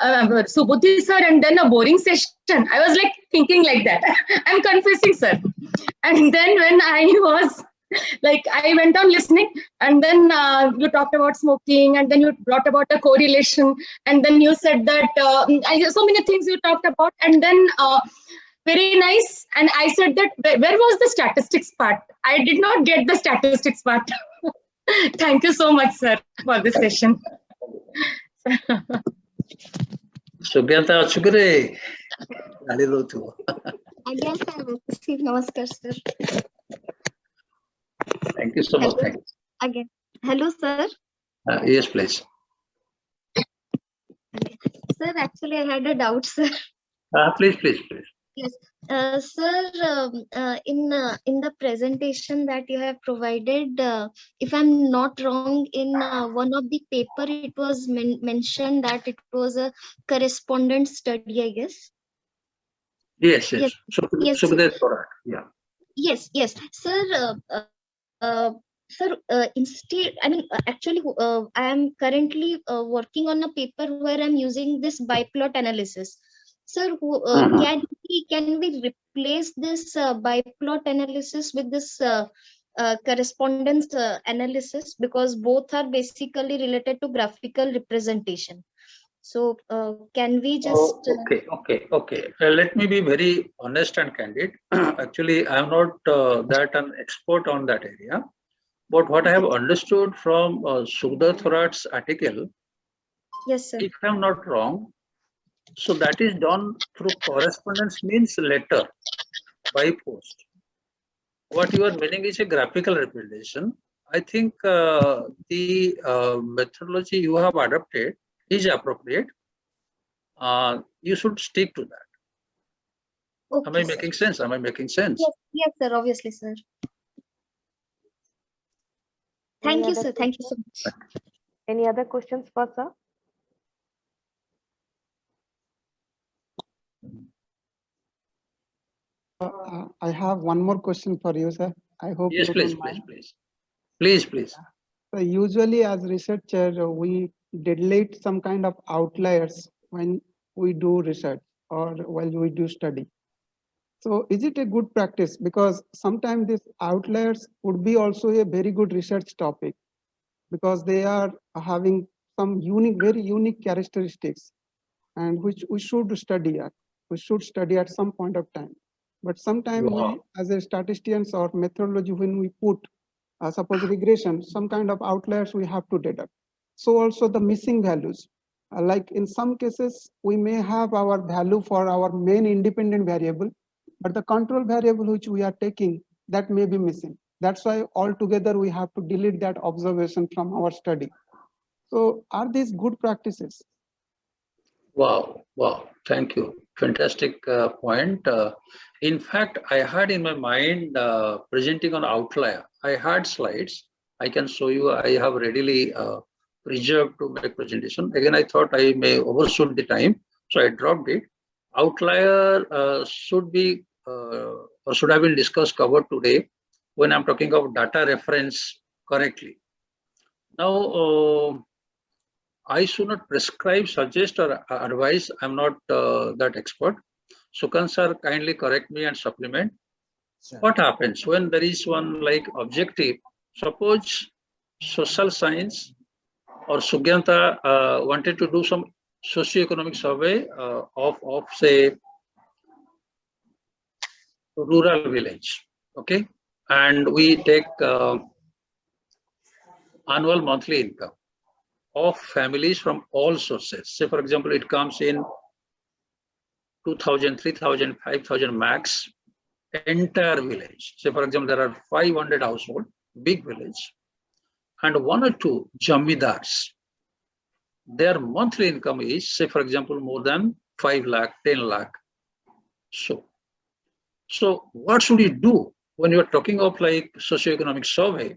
Speaker 3: Subudhi sir and then a boring session. I was like thinking like that. I'm confessing, sir. And then when I went on listening, and then you talked about smoking, and then you brought about the correlation, and then you said that so many things you talked about, and then very nice. And I said that where was the statistics part? I did not get the statistics part. Thank you so much, sir, for this session.
Speaker 2: Sugyanta Chukure.
Speaker 5: Again, sir. Namaskar, sir.
Speaker 2: Thank you so much.
Speaker 5: Hello.
Speaker 2: Thank you.
Speaker 5: Again. Hello, sir.
Speaker 2: Yes, please.
Speaker 5: Sir, actually, I had a doubt, sir.
Speaker 2: Please.
Speaker 5: Yes. Sir, in the presentation that you have provided, if I'm not wrong, in one of the paper, it was mentioned that it was a correspondence study, I guess.
Speaker 2: Yes.
Speaker 5: Yes.
Speaker 2: Sukhdev Thorat. Yeah.
Speaker 5: Yes. Sir, sir, instead, actually, I am currently working on a paper where I'm using this biplot analysis. Sir, can we replace this biplot analysis with this correspondence analysis, because both are basically related to graphical representation? So can we just?
Speaker 2: Okay. Let me be very honest and candid. Actually, I am not that an expert on that area. But what I have understood from Sukhdev Thorat's article,
Speaker 5: Yes, sir.
Speaker 2: if I am not wrong, so that is done through correspondence, means letter by post. What you are meaning is a graphical representation. I think the methodology you have adopted is appropriate. You should stick to that.
Speaker 5: Okay,
Speaker 2: Am I
Speaker 5: sir.
Speaker 2: making sense?
Speaker 5: Yes, sir. Obviously, sir. Thank you, sir. Thank you so much.
Speaker 1: Any other questions for sir?
Speaker 4: I have one more question for you, sir. I hope
Speaker 2: Yes,
Speaker 4: you
Speaker 2: please.
Speaker 4: don't mind.
Speaker 2: Please.
Speaker 4: So usually as researchers, we delete some kind of outliers when we do research or while we do study. So is it a good practice? Because sometimes these outliers would be also a very good research topic, because they are having some very unique characteristics, and which we should study at. We should study at some point of time. But sometimes we, as a statisticians or methodology, when we put suppose regression, some kind of outliers we have to deduct. So also the missing values, like in some cases, we may have our value for our main independent variable, but the control variable which we are taking, that may be missing. That's why altogether we have to delete that observation from our study. So are these good practices?
Speaker 2: Wow. Thank you. Fantastic point. In fact, I had in my mind presenting on outlier. I had slides. I can show you. I have readily preserved to make presentation. Again, I thought I may overshoot the time, so I dropped it. Outlier should be or should have been discussed, covered today when I'm talking of data reference correctly. Now, I should not prescribe, suggest, or advise. I'm not that expert. Sukant sir, kindly correct me and supplement.
Speaker 6: Sure.
Speaker 2: What happens when there is one like objective? Suppose social science or Sugyanta wanted to do some socio-economic survey of say rural village, okay? And we take annual monthly income of families from all sources. Say, for example, it comes in 2,000, 3,000, 5,000 max, entire village. Say, for example, there are 500 households, big village, and one or two jamidars. Their monthly income is, say, for example, more than 5 lakh, 10 lakh. So what should you do when you're talking of like socioeconomic survey?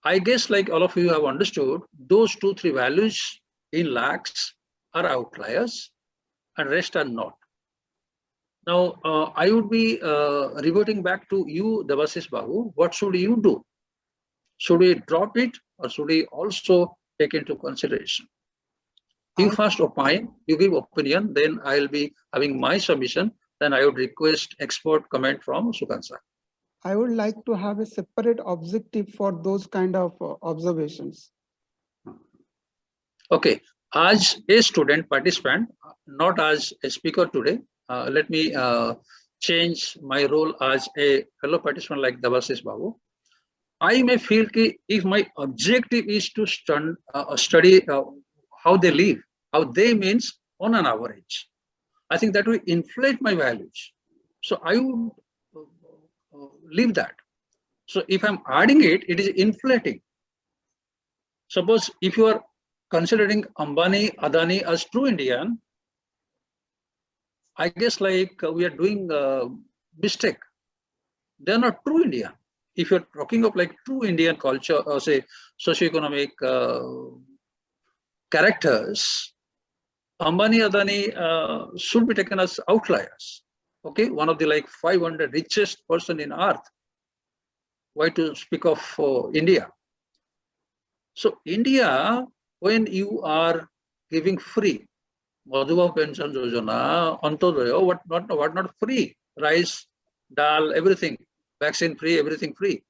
Speaker 2: I guess like all of you have understood, those 2-3 values in lakhs are outliers and rest are not. Now, I would be reverting back to you, Debashish Babu. What should you do? Should we drop it or should we also take into consideration? You first opine, you give opinion, then I'll be having my submission. Then I would request expert comment from Sukant sir.
Speaker 4: I would like to have a separate objective for those kind of observations.
Speaker 2: Okay, as a student participant, not as a speaker today, let me change my role as a fellow participant like Debashish Babu. I may feel that if my objective is to study how they live, how they means on an average, I think that will inflate my values. So I would leave that. So if I'm adding it, it is inflating. Suppose if you are considering Ambani, Adani as true Indian, I guess like we are doing a mistake. They're not true Indian. If you're talking of like true Indian culture or say socioeconomic characters, Ambani, Adani should be taken as outliers. Okay, one of the like 500 richest person in earth. Why to speak of India? So India, when you are giving free, Madhubabu Pension Yojana, Antodaya, what not free? Rice, dal, everything, vaccine free, everything free.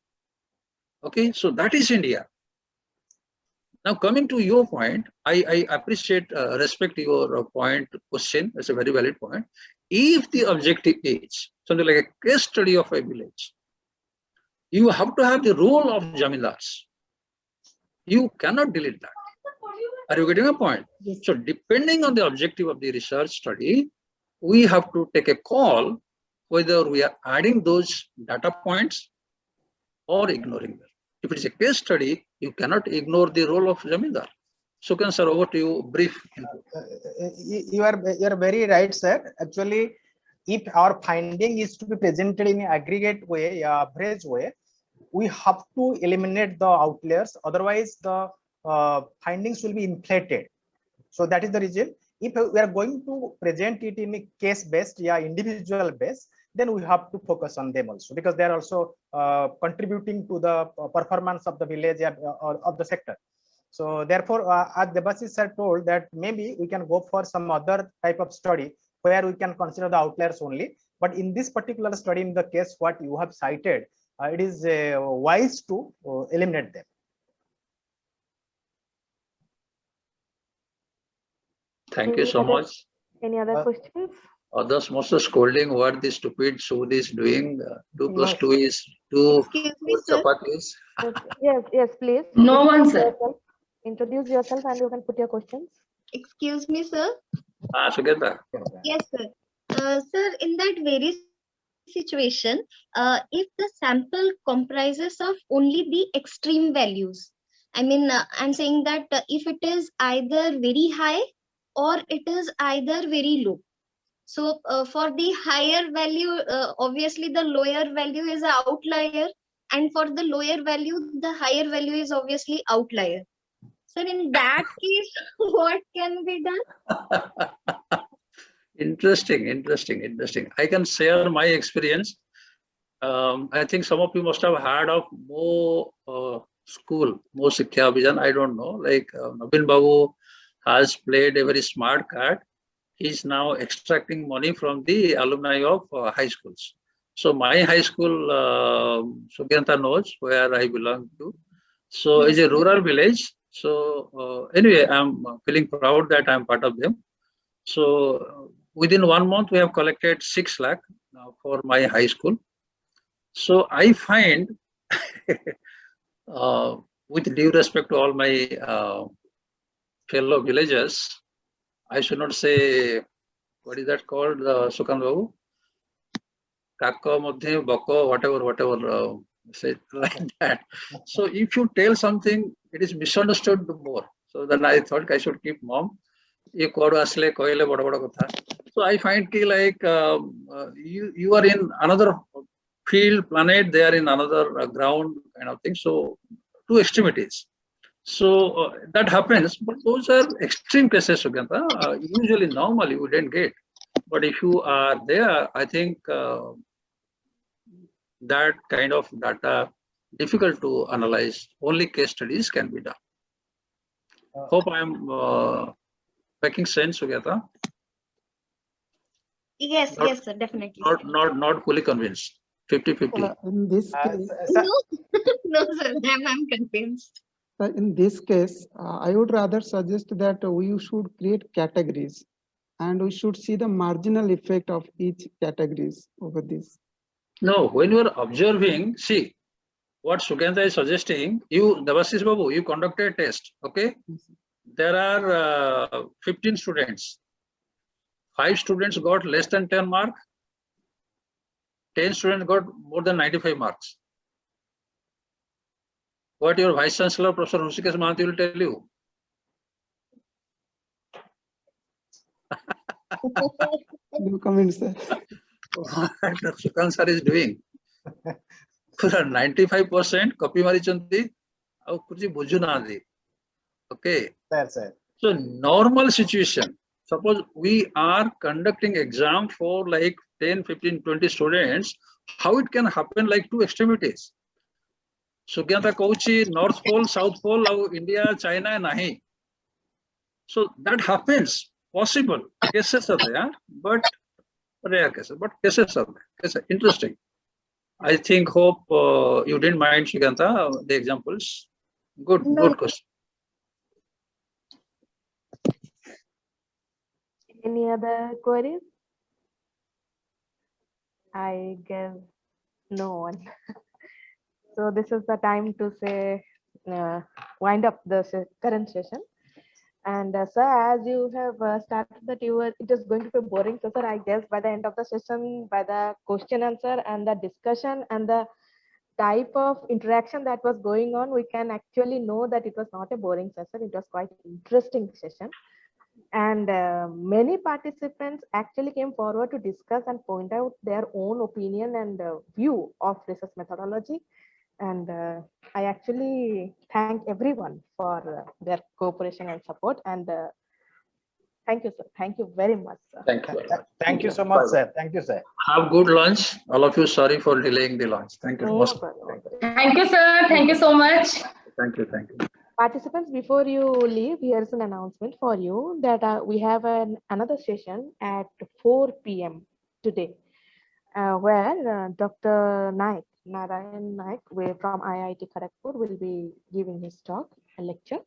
Speaker 2: Okay, so that is India. Now coming to your point, I appreciate, respect your point, question. That's a very valid point. If the objective is something like a case study of a village, you have to have the role of Jamindars. You cannot delete that. Are you getting a point? Yes. So depending on the objective of the research study, we have to take a call whether we are adding those data points or ignoring them. If it is a case study, you cannot ignore the role of Jamindar. Sukant sir, over to you, brief input.
Speaker 6: You are very right, sir. Actually, if our finding is to be presented in an aggregate way, average way, we have to eliminate the outliers. Otherwise, the findings will be inflated. So that is the reason. If we are going to present it in a case-based, individual based, then we have to focus on them also, because they are also contributing to the performance of the village or of the sector. So therefore, as Debashish sir told, that maybe we can go for some other type of study where we can consider the outliers only. But in this particular study, in the case what you have cited, it is wise to eliminate them.
Speaker 2: Thank you so much.
Speaker 1: Any other questions?
Speaker 2: Others most scolding what the stupid Sud is doing. 2 + 2 is 2.
Speaker 5: Excuse me, sir.
Speaker 2: Chapatis.
Speaker 1: Yes, please.
Speaker 3: No one, sir.
Speaker 1: Introduce yourself and you can put your questions.
Speaker 5: Excuse me, sir.
Speaker 2: Sugandha.
Speaker 5: Yes, sir. Sir, in that very situation, if the sample comprises of only the extreme values, I mean, I'm saying that if it is either very high or it is either very low. So for the higher value, obviously the lower value is an outlier, and for the lower value, the higher value is obviously outlier. Sir, in that case, what can be done?
Speaker 2: Interesting. I can share my experience. I think some of you must have heard of Mo School, Mo Shiksha Abhiyan. I don't know. Like Naveen Babu has played a very smart card. He's now extracting money from the alumni of high schools. So my high school, Sugyanta knows where I belong to. So it's a rural village. So anyway, I'm feeling proud that I'm part of them. So within 1 month, we have collected 6 lakh for my high school. So I find, with due respect to all my fellow villagers, I should not say, what is that called, Sukant Babu? Kakko, Madhya, Bako, whatever, say like that. So if you tell something, it is misunderstood more. So then I thought I should keep mum. So I find like you are in another field, planet, they are in another ground kind of thing. So two extremities. So that happens, but those are extreme cases, Suganta. Usually, normally, you wouldn't get. But if you are there, I think that kind of data difficult to analyze. Only case studies can be done. Hope I am making sense, Sugata.
Speaker 5: Yes,
Speaker 2: Not-
Speaker 5: yes, sir, definitely.
Speaker 2: Not fully convinced. 50-50.
Speaker 4: In this case,
Speaker 6: Sir,
Speaker 5: No, sir, I'm convinced.
Speaker 4: in this case, I would rather suggest that we should create categories and we should see the marginal effect of each categories over this.
Speaker 2: No, when you are observing, see what Sugandha is suggesting. You, Devashish Babu, you conducted a test. Okay, there are 15 students. 5 students got less than 10 marks. 10 students got more than 95 marks. What your Vice Chancellor, Professor Hrusikesh Mahanti, will tell you.
Speaker 4: No comments, sir.
Speaker 2: What Sukant sir is doing. 95% copy marichanti, au kuchi buju naandi. Okay.
Speaker 6: sir.
Speaker 2: So normal situation. Suppose we are conducting exam for like 10, 15, 20 students. How it can happen like two extremities? Sugyanta Kauchi, North Pole, South Pole, India, China, nahi. So that happens. Possible. Cases are there, but rare cases. But cases are there. Cases. Interesting. I think, hope you didn't mind, Suganta, the examples. Good,
Speaker 5: No.
Speaker 2: good question.
Speaker 1: Any other queries? I guess no one. So this is the time to say, wind up the current session. And sir, as you have started that it is going to be boring. So sir, I guess by the end of the session, by the question answer and the discussion and the type of interaction that was going on, we can actually know that it was not a boring session. It was quite interesting session. And many participants actually came forward to discuss and point out their own opinion and view of research methodology. And I actually thank everyone for their cooperation and support. And thank you, sir. Thank you very much, sir.
Speaker 2: Thank you very much.
Speaker 6: Thank you so much, sir. Thank you, sir.
Speaker 2: Have good lunch. All of you, sorry for delaying the lunch. Thank you.
Speaker 1: No,
Speaker 2: Most.
Speaker 1: sir, no, sir.
Speaker 3: Thank you, sir. Thank you so much.
Speaker 2: Thank you.
Speaker 1: Participants, before you leave, here's an announcement for you that we have another session at 4 p.m. today, where Dr. Narayan Naik from IIT Kharagpur will be giving his talk, a lecture.